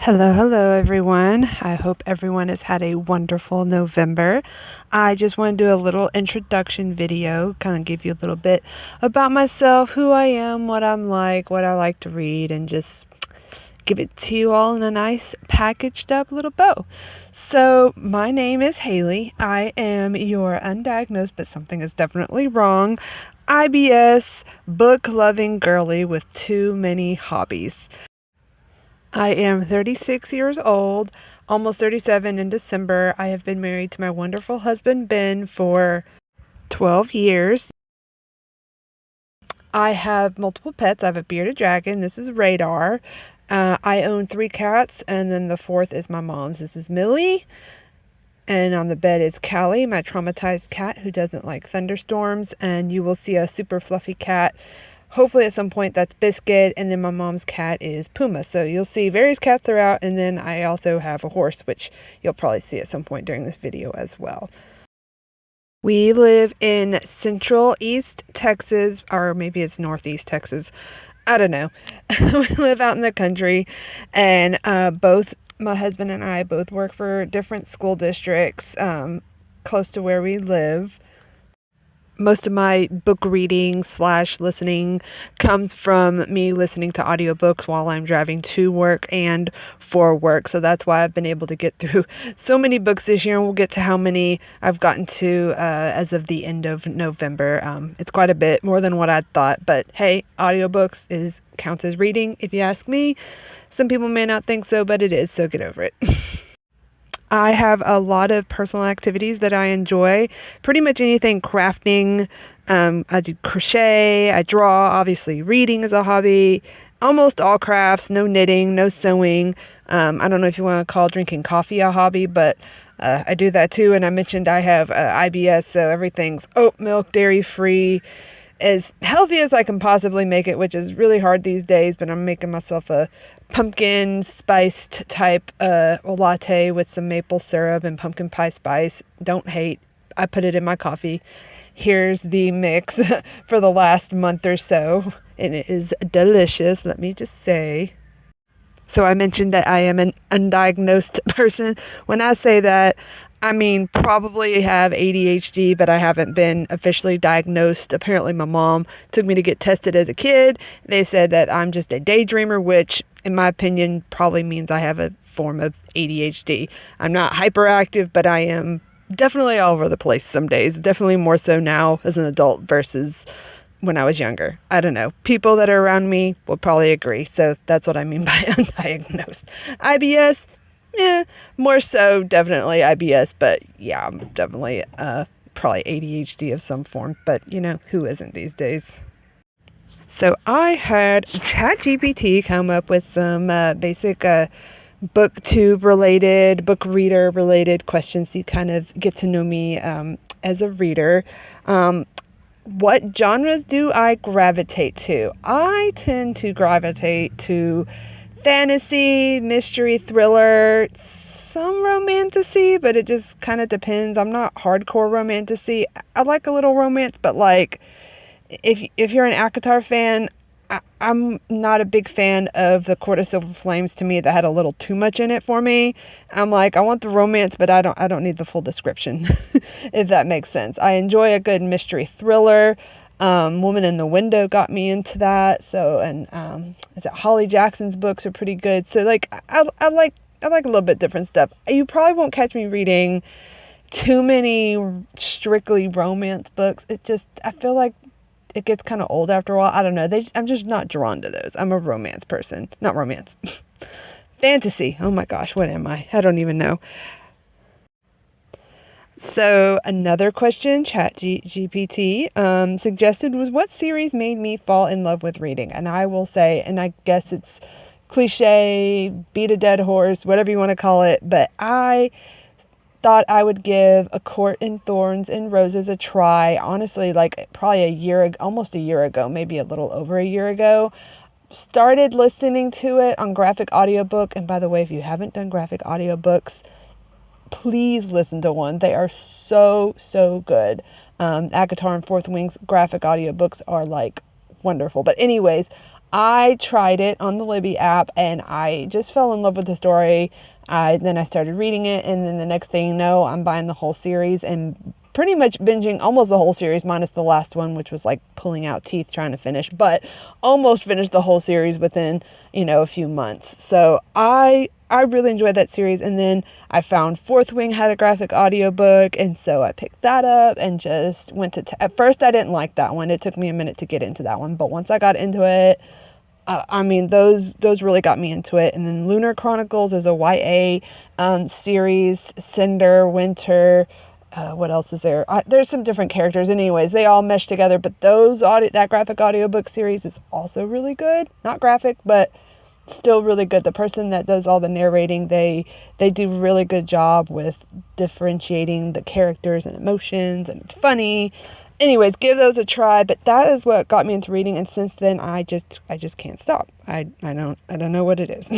Hello, everyone. I hope everyone has had a wonderful November. I just want to do a little introduction video, kind of give you a little bit about myself, who I am, what I'm like, what I like to read, and just give it to you all in a nice packaged up little bow. So, my name is Haleigh. I am your undiagnosed, but something is definitely wrong, IBS book loving girly with too many hobbies. I am 36 years old, almost 37 in December. I have been married to my wonderful husband, Ben, for 12 years. I have multiple pets. I have a bearded dragon. This is Radar. I own 3 cats, and then the 4th is my mom's. This is Millie. And on the bed is Callie, my traumatized cat who doesn't like thunderstorms. And you will see a super fluffy cat. Hopefully at some point that's Biscuit, and then my mom's cat is Puma. So you'll see various cats throughout, and then I also have a horse, which you'll probably see at some point during this video as well. We live in Central East Texas, or maybe it's Northeast Texas. I don't know. We live out in the country, and both my husband and I both work for different school districts close to where we live. Most of my book reading / listening comes from me listening to audiobooks while I'm driving to work and for work. So that's why I've been able to get through so many books this year. And we'll get to how many I've gotten to as of the end of November. It's quite a bit, more than what I thought. But hey, audiobooks counts as reading, if you ask me. Some people may not think so, but it is. So get over it. I have a lot of personal activities that I enjoy. Pretty much anything crafting. I do crochet. I draw. Obviously, reading is a hobby. Almost all crafts. No knitting. No sewing. I don't know if you want to call drinking coffee a hobby, but I do that too. And I mentioned I have IBS, so everything's oat milk, dairy free. As healthy as I can possibly make it, which is really hard these days, but I'm making myself a pumpkin spiced type latte with some maple syrup and pumpkin pie spice. Don't hate. I put it in my coffee. Here's the mix for the last month or so, and it is delicious, let me just say. So I mentioned that I am an undiagnosed person. When I say that, I mean, probably have ADHD, but I haven't been officially diagnosed. Apparently, my mom took me to get tested as a kid. They said that I'm just a daydreamer, which, in my opinion, probably means I have a form of ADHD. I'm not hyperactive, but I am definitely all over the place some days. Definitely more so now as an adult versus when I was younger. I don't know. People that are around me will probably agree. So that's what I mean by undiagnosed. IBS? Yeah, more so definitely IBS, but yeah, I'm definitely probably ADHD of some form, but who isn't these days? So I had ChatGPT come up with some basic booktube related, book reader related questions to kind of get to know me as a reader. What genres do I gravitate to? I tend to gravitate to fantasy, mystery, thriller, some romantasy, but it just kind of depends. I'm not hardcore romantasy. I like a little romance, but like if you're an ACOTAR fan, I'm not a big fan of the Court of Silver Flames. To me, that had a little too much in it for me. I'm like, I want the romance, but I don't need the full description, if that makes sense. I enjoy a good mystery thriller. Woman in the Window got me into that. So, and Holly Jackson's books are pretty good. So like, I like a little bit different stuff. You probably won't catch me reading too many strictly romance books. I feel like it gets kind of old after a while. I don't know. I'm just not drawn to those. I'm a romance person, not romance. Fantasy. Oh my gosh, what am I? I don't even know. So another question ChatGPT suggested was, what series made me fall in love with reading? And I will say, and I guess it's cliche, beat a dead horse, whatever you want to call it, but I thought I would give A Court in Thorns and Roses a try. Honestly, like probably almost a year ago, maybe a little over a year ago. Started listening to it on graphic audiobook. And by the way, if you haven't done graphic audiobooks, please listen to one. They are so good. ACOTAR and Fourth Wing's graphic audiobooks are like wonderful. But anyways, I tried it on the Libby app and I just fell in love with the story. Then I started reading it, and then the next thing you know, I'm buying the whole series and pretty much binging almost the whole series minus the last one, which was like pulling out teeth trying to finish, but almost finished the whole series within, a few months. So I really enjoyed that series. And then I found Fourth Wing had a graphic audiobook, and so I picked that up and just went to at first I didn't like that one. It took me a minute to get into that one, but once I got into it, those really got me into it. And then Lunar Chronicles is a YA series. Cinder, Winter, what else is there? There's some different characters. Anyways, they all mesh together. But that graphic audiobook series is also really good. Not graphic, but still really good. The person that does all the narrating, they do a really good job with differentiating the characters and emotions, and it's funny. Anyways, give those a try. But that is what got me into reading, and since then I just can't stop. I don't know what it is.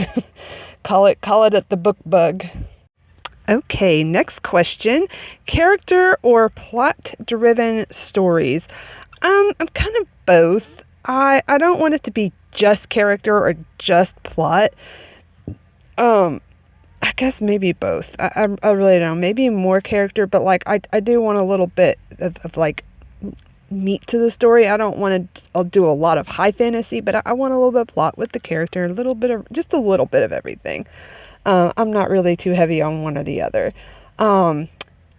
call it the book bug. Okay, next question. Character or plot driven stories? I'm kind of both. I don't want it to be just character or just plot. I guess maybe both. I really don't know. Maybe more character, but like I do want a little bit of like meat to the story. I don't want to I'll do a lot of high fantasy, but I want a little bit of plot with the character, just a little bit of everything. I'm not really too heavy on one or the other.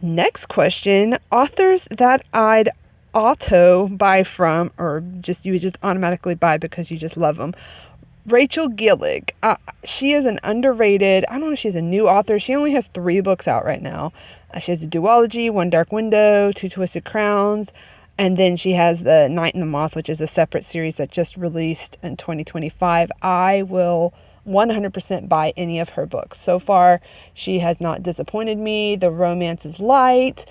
Next question. Authors that I'd auto buy from, or you would just automatically buy because you just love them. Rachel Gillig. She is an underrated, I don't know if she's a new author. She only has 3 books out right now. She has a duology, One Dark Window, Two Twisted Crowns, and then she has The Night and the Moth, which is a separate series that just released in 2025. I will 100% buy any of her books. So far, she has not disappointed me. The romance is light.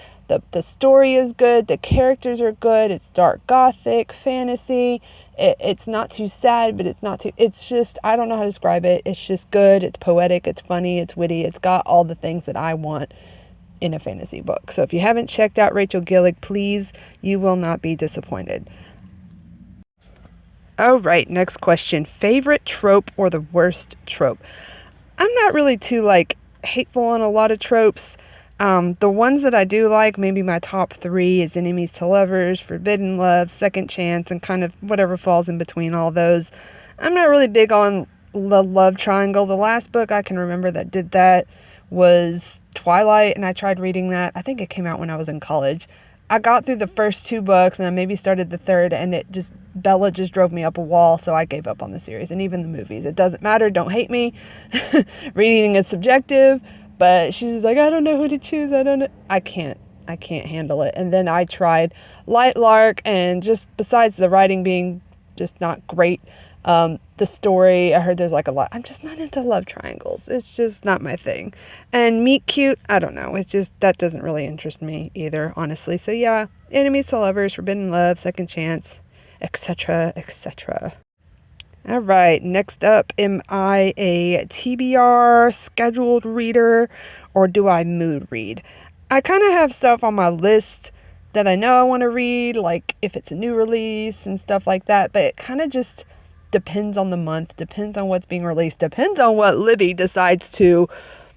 The story is good. The characters are good. It's dark gothic fantasy. It's not too sad, but it's just, I don't know how to describe it. It's just good. It's poetic. It's funny. It's witty. It's got all the things that I want in a fantasy book. So if you haven't checked out Rachel Gillig, please, you will not be disappointed. All right, next question. Favorite trope or the worst trope? I'm not really too hateful on a lot of tropes. The ones that I do like, maybe my top 3 is enemies to lovers, forbidden love, second chance, and kind of whatever falls in between all those. I'm not really big on the love triangle. The last book I can remember that did that was Twilight, and I tried reading that. I think it came out when I was in college. I got through the first 2 books and I maybe started the third, and Bella just drove me up a wall, so I gave up on the series. And even the movies, it doesn't matter, don't hate me. Reading is subjective, but she's like, I don't know who to choose. I can't handle it. And then I tried Light Lark, and just besides the writing being just not great, the story, I heard there's a lot. I'm just not into love triangles. It's just not my thing. And meet cute, I don't know. It's just, that doesn't really interest me either, honestly. So yeah, enemies to lovers, forbidden love, second chance, etc., etc. All right, next up, am I a TBR scheduled reader, or do I mood read? I kind of have stuff on my list that I know I want to read, like if it's a new release and stuff like that, but it kind of just depends on the month, depends on what's being released, depends on what Libby decides to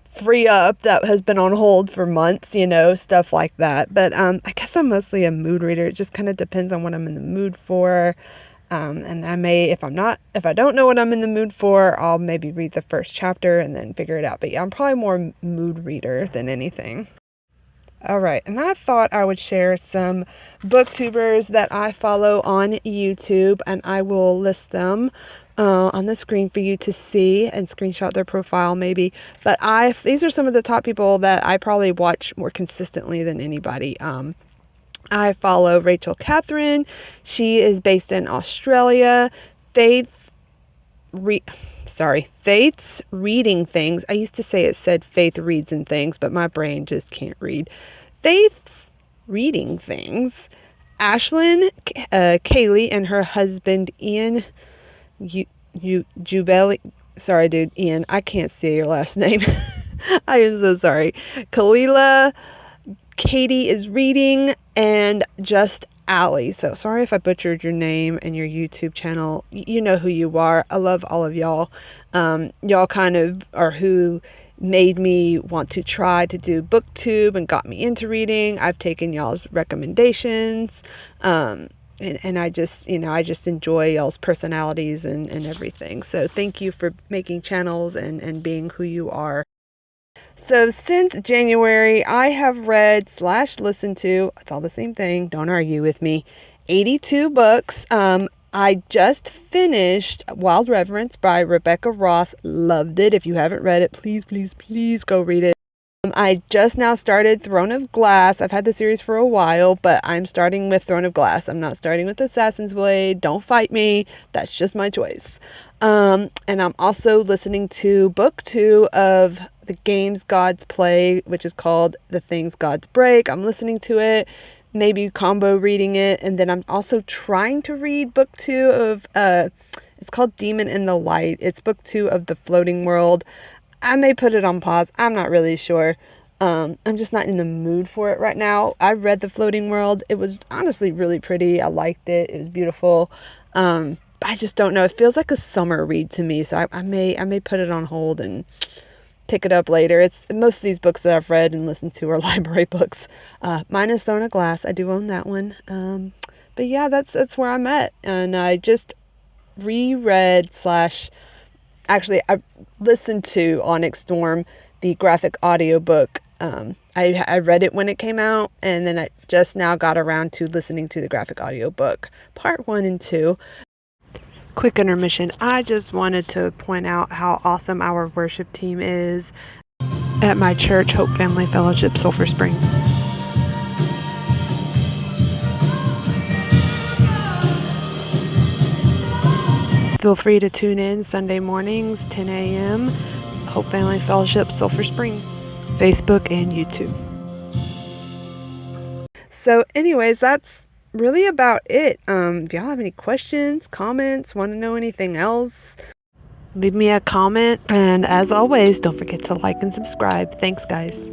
free up that has been on hold for months, stuff like that. But I guess I'm mostly a mood reader. It just kind of depends on what I'm in the mood for. And I may, if I don't know what I'm in the mood for, I'll maybe read the first chapter and then figure it out. But yeah, I'm probably more mood reader than anything. All right, and I thought I would share some booktubers that I follow on YouTube, and I will list them on the screen for you to see and screenshot their profile maybe. But these are some of the top people that I probably watch more consistently than anybody. I follow Rachel Catherine. She is based in Australia. Faith's Reading Things. I used to say it said Faith Reads and Things, but my brain just can't read. Faith's Reading Things. Ashlyn Kaylee and her husband Ian Jubeli. Sorry, dude, Ian. I can't say your last name. I am so sorry. Kalila. Katie is reading, and Just Allie. So sorry if I butchered your name and your YouTube channel. You know who you are. I love all of y'all. Y'all kind of are who made me want to try to do booktube and got me into reading. I've taken y'all's recommendations. And I just, I just enjoy y'all's personalities and everything. So thank you for making channels and being who you are. So since January, I have read / listened to, it's all the same thing, don't argue with me, 82 books. I just finished Wild Reverence by Rebecca Ross. Loved it. If you haven't read it, please, please, please go read it. I just now started Throne of Glass. I've had the series for a while, but I'm starting with Throne of Glass. I'm not starting with Assassin's Blade. Don't fight me. That's just my choice. And I'm also listening to book 2 of the games gods play, which is called The Things Gods Break. I'm listening to it, maybe combo reading it. And then I'm also trying to read book 2 of, it's called Demon in the Light. It's book 2 of The Floating World. I may put it on pause. I'm not really sure. I'm just not in the mood for it right now. I read The Floating World. It was honestly really pretty. I liked it. It was beautiful. I just don't know. It feels like a summer read to me. So I may put it on hold and pick it up later. It's most of these books that I've read and listened to are library books. Minus Throne of Glass. I do own that one. But yeah, that's where I'm at. And I just reread / actually, I listened to Onyx Storm, the graphic audiobook. I read it when it came out, and then I just now got around to listening to the graphic audiobook, part 1 and 2. Quick intermission. I just wanted to point out how awesome our worship team is at my church, Hope Family Fellowship, Sulphur Springs. Feel free to tune in Sunday mornings, 10 a.m., Hope Family Fellowship, Sulphur Spring, Facebook and YouTube. So anyways, that's really about it. If y'all have any questions, comments, want to know anything else, leave me a comment. And as always, don't forget to like and subscribe. Thanks, guys.